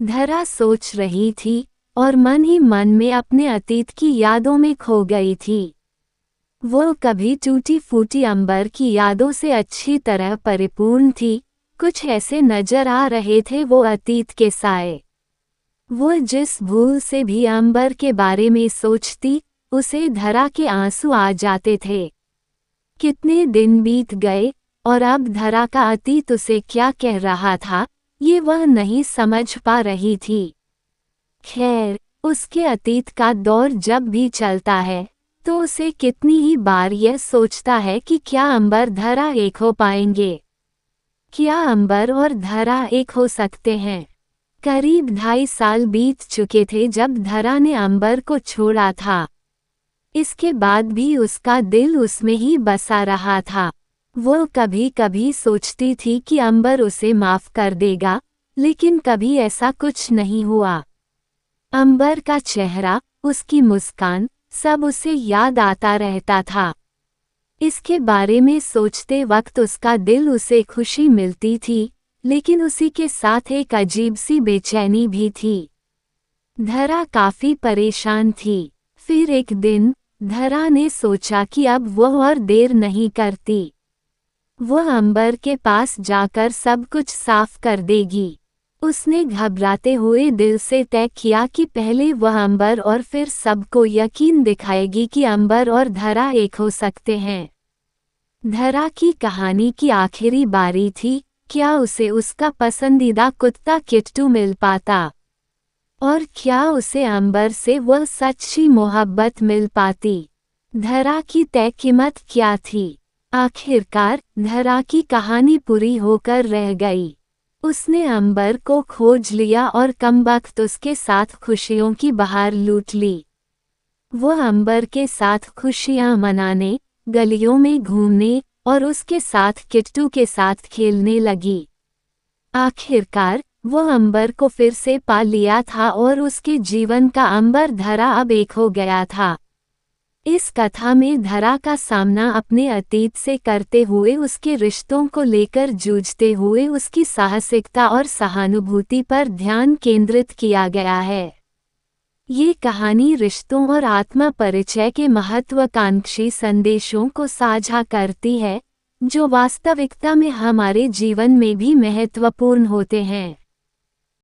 धरा सोच रही थी और मन ही मन में अपने अतीत की यादों में खो गई थी। वो कभी टूटी फूटी अंबर की यादों से अच्छी तरह परिपूर्ण थी। कुछ ऐसे नजर आ रहे थे वो अतीत के साए। वो जिस भूल से भी अंबर के बारे में सोचती, उसे धरा के आंसू आ जाते थे। कितने दिन बीत गए और अब धरा का अतीत उसे क्या कह रहा था, ये वह नहीं समझ पा रही थी। खैर, उसके अतीत का दौर जब भी चलता है तो उसे कितनी ही बार यह सोचता है कि क्या अंबर धरा एक हो पाएंगे, क्या अंबर और धरा एक हो सकते हैं। करीब 2.5 साल बीत चुके थे जब धरा ने अंबर को छोड़ा था। इसके बाद भी उसका दिल उसमें ही बसा रहा था। वो कभी कभी सोचती थी कि अंबर उसे माफ कर देगा, लेकिन कभी ऐसा कुछ नहीं हुआ। अंबर का चेहरा, उसकी मुस्कान, सब उसे याद आता रहता था। इसके बारे में सोचते वक्त उसका दिल उसे खुशी मिलती थी, लेकिन उसी के साथ एक अजीब सी बेचैनी भी थी। धरा काफी परेशान थी। फिर एक दिन धरा ने सोचा कि अब वह और देर नहीं करती। वह अंबर के पास जाकर सब कुछ साफ कर देगी। उसने घबराते हुए दिल से तय किया कि पहले वह अंबर और फिर सबको यकीन दिखाएगी कि अंबर और धरा एक हो सकते हैं। धरा की कहानी की आखिरी बारी थी। क्या उसे उसका पसंदीदा कुत्ता किट्टू मिल पाता? और क्या उसे अंबर से वह सच्ची मोहब्बत मिल पाती? धरा की तय कीमत क्या थी? आखिरकार धरा की कहानी पूरी होकर रह गई। उसने अंबर को खोज लिया और कमबख्त उसके साथ खुशियों की बहार लूट ली। वो अंबर के साथ खुशियां मनाने, गलियों में घूमने और उसके साथ किट्टू के साथ खेलने लगी। आखिरकार वो अंबर को फिर से पा लिया था और उसके जीवन का अंबर धरा अब एक हो गया था। इस कथा में धरा का सामना अपने अतीत से करते हुए उसके रिश्तों को लेकर जूझते हुए उसकी साहसिकता और सहानुभूति पर ध्यान केंद्रित किया गया है। ये कहानी रिश्तों और आत्मा परिचय के महत्वाकांक्षी संदेशों को साझा करती है, जो वास्तविकता में हमारे जीवन में भी महत्वपूर्ण होते हैं।